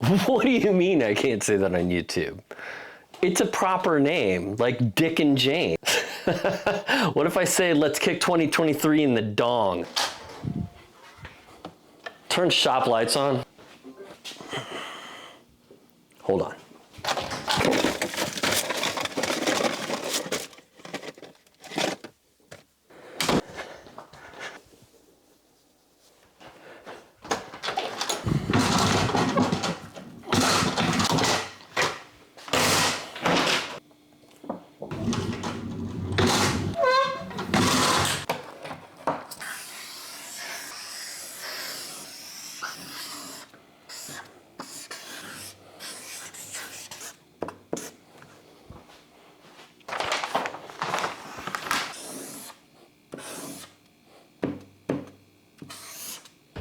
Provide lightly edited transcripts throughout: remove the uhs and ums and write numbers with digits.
What do you mean I can't say that on YouTube? It's a proper name, like Dick and Jane. What if I say, let's kick 2023 in the dong? Turn shop lights on. Hold on.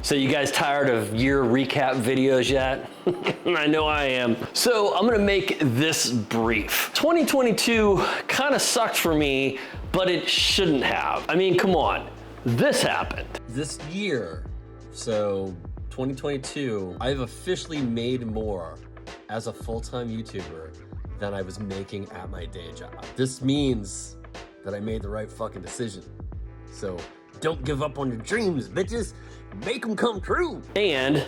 So you guys tired of year recap videos yet? I know I am. So I'm gonna make this brief. 2022 kind of sucked for me, but it shouldn't have. I mean, come on, this happened. This year, so 2022, I've officially made more as a full-time YouTuber than I was making at my day job. This means that I made the right fucking decision. So don't give up on your dreams, bitches. Make them come true. And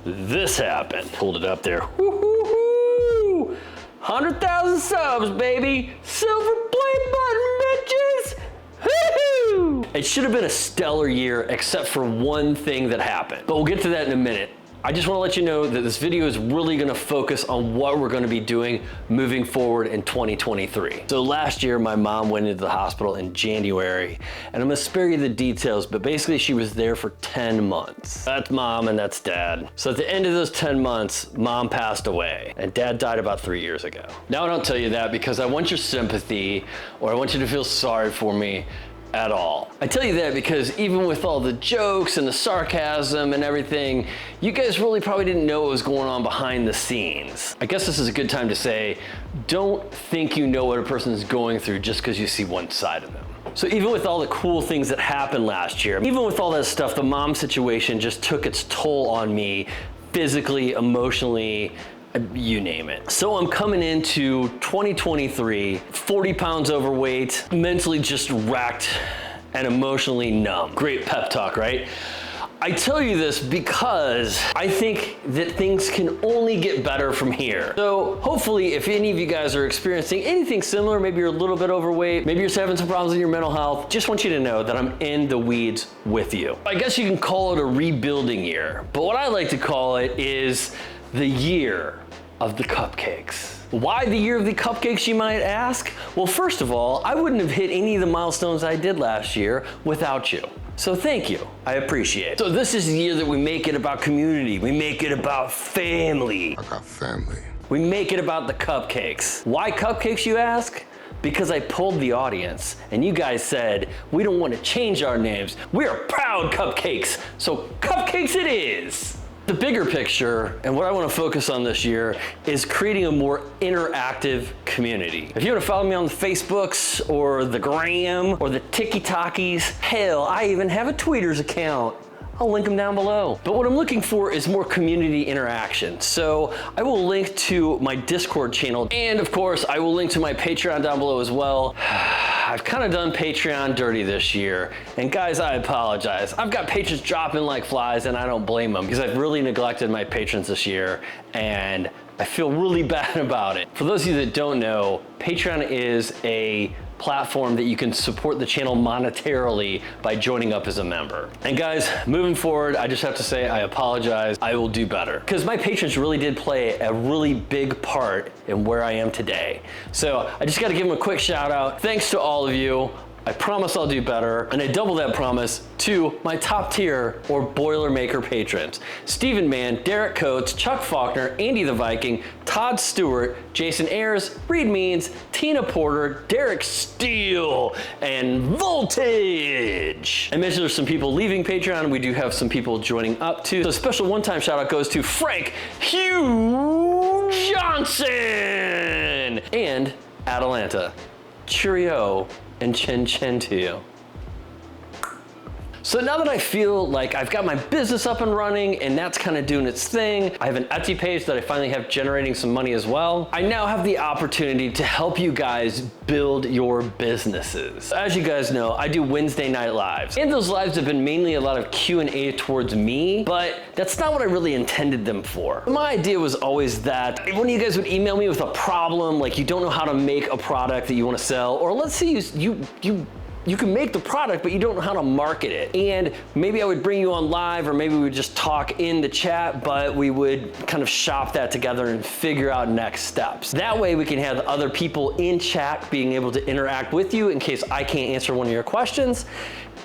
this happened. Pulled it up there. Woo-hoo-hoo! 100,000 subs, baby. Silver play button, bitches. Woo-hoo! It should have been a stellar year except for one thing that happened. But we'll get to that in a minute. I just want to let you know that this video is really going to focus on what we're going to be doing moving forward in 2023. So last year, my mom went into the hospital in January, and I'm going to spare you the details, but basically she was there for 10 months. That's mom and that's dad. So at the end of those 10 months, mom passed away, and dad died about 3 years ago. Now I don't tell you that because I want your sympathy, or I want you to feel sorry for me at all. I tell you that because even with all the jokes and the sarcasm and everything, you guys really probably didn't know what was going on behind the scenes. I guess this is a good time to say, don't think you know what a person is going through just because you see one side of them. So even with all the cool things that happened last year, even with all that stuff, the mom situation just took its toll on me physically, emotionally, you name it. So I'm coming into 2023, 40 pounds overweight, mentally just racked and emotionally numb. Great pep talk, right? I tell you this because I think that things can only get better from here. So hopefully if any of you guys are experiencing anything similar, maybe you're a little bit overweight, maybe you're having some problems with your mental health, just want you to know that I'm in the weeds with you. I guess you can call it a rebuilding year, but what I like to call it is the year of the cupcakes. Why the year of the cupcakes, you might ask? Well, first of all, I wouldn't have hit any of the milestones I did last year without you. So thank you, I appreciate it. So this is the year that we make it about community. We make it about family. I got family. We make it about the cupcakes. Why cupcakes, you ask? Because I pulled the audience and you guys said, we don't want to change our names. We are proud cupcakes. So cupcakes it is. The bigger picture, and what I want to focus on this year, is creating a more interactive community. If you want to follow me on the Facebooks, or the Gram, or the TikTokies, hell, I even have a Tweeters account. I'll link them down below. But what I'm looking for is more community interaction. So I will link to my Discord channel, and of course, I will link to my Patreon down below as well. I've kind of done Patreon dirty this year, and guys, I apologize. I've got patrons dropping like flies, and I don't blame them because I've really neglected my patrons this year, and I feel really bad about it. For those of you that don't know, Patreon is a platform that you can support the channel monetarily by joining up as a member. And guys, moving forward, I just have to say I apologize. I will do better. Because my patrons really did play a really big part in where I am today. So I just gotta give them a quick shout out. Thanks to all of you. I promise I'll do better, and I double that promise to my top tier or Boilermaker patrons. Stephen Mann, Derek Coates, Chuck Faulkner, Andy the Viking, Todd Stewart, Jason Ayers, Reed Means, Tina Porter, Derek Steele, and Voltage. I mentioned there's some people leaving Patreon. We do have some people joining up too. So a special one-time shout out goes to Frank Hugh Johnson and Atalanta. Cheerio and chin chin to you. So now that I feel like I've got my business up and running and that's kind of doing its thing, I have an Etsy page that I finally have generating some money as well. I now have the opportunity to help you guys build your businesses. As you guys know, I do Wednesday night lives, and those lives have been mainly a lot of Q&A towards me, but that's not what I really intended them for. My idea was always that if one of you guys would email me with a problem, like you don't know how to make a product that you want to sell, or let's say you can make the product, but you don't know how to market it. And maybe I would bring you on live, or maybe we would just talk in the chat, but we would kind of shop that together and figure out next steps. That way we can have other people in chat being able to interact with you in case I can't answer one of your questions.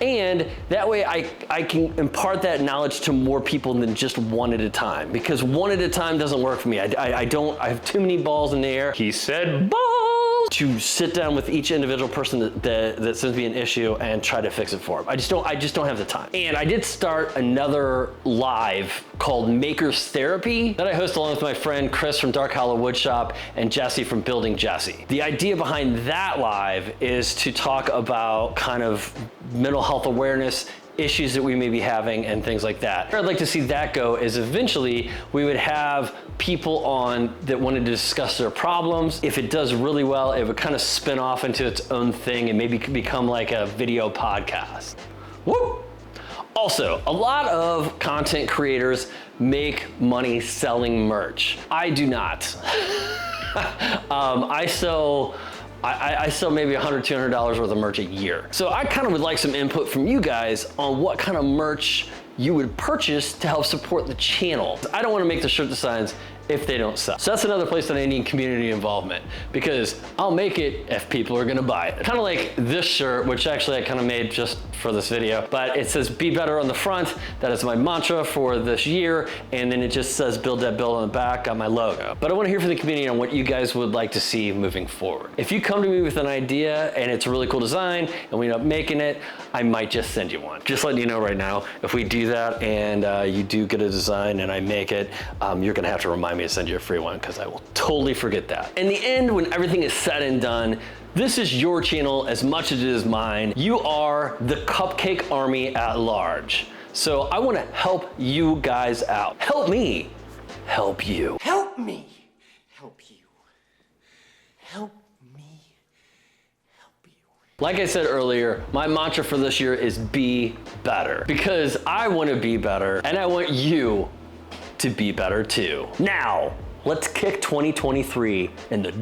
And that way I can impart that knowledge to more people than just one at a time, because one at a time doesn't work for me. I have too many balls in the air. He said balls! To sit down with each individual person that sends me an issue and try to fix it for them. I just don't have the time. And I did start another live called Maker's Therapy that I host along with my friend Chris from Dark Hollow Woodshop and Jesse from Building Jesse. The idea behind that live is to talk about kind of mental health awareness, issues that we may be having, and things like that. Where I'd like to see that go is eventually we would have people on that wanted to discuss their problems. If it does really well, it would kind of spin off into its own thing and maybe become like a video podcast. Woo! Also, a lot of content creators make money selling merch. I do not. I sell maybe $100, $200 worth of merch a year. So I kind of would like some input from you guys on what kind of merch you would purchase to help support the channel. I don't want to make the shirt designs if they don't sell. So that's another place that I need community involvement, because I'll make it if people are gonna buy it. Kind of like this shirt, which actually I kind of made just for this video, but it says "Be Better" on the front. That is my mantra for this year. And then it just says "Build That Build" on the back, got my logo. But I want to hear from the community on what you guys would like to see moving forward. If you come to me with an idea and it's a really cool design and we end up making it, I might just send you one. Just letting you know right now, if we do that and you do get a design and I make it, you're gonna have to remind me to send you a free one, because I will totally forget that. In the end, when everything is said and done, this is your channel as much as it is mine. You are the cupcake army at large. So I want to help you guys out. Help me help you. Help me help you. Help me help you. Like I said earlier, my mantra for this year is be better, because I want to be better and I want you to be better too. Now, let's kick 2023 in the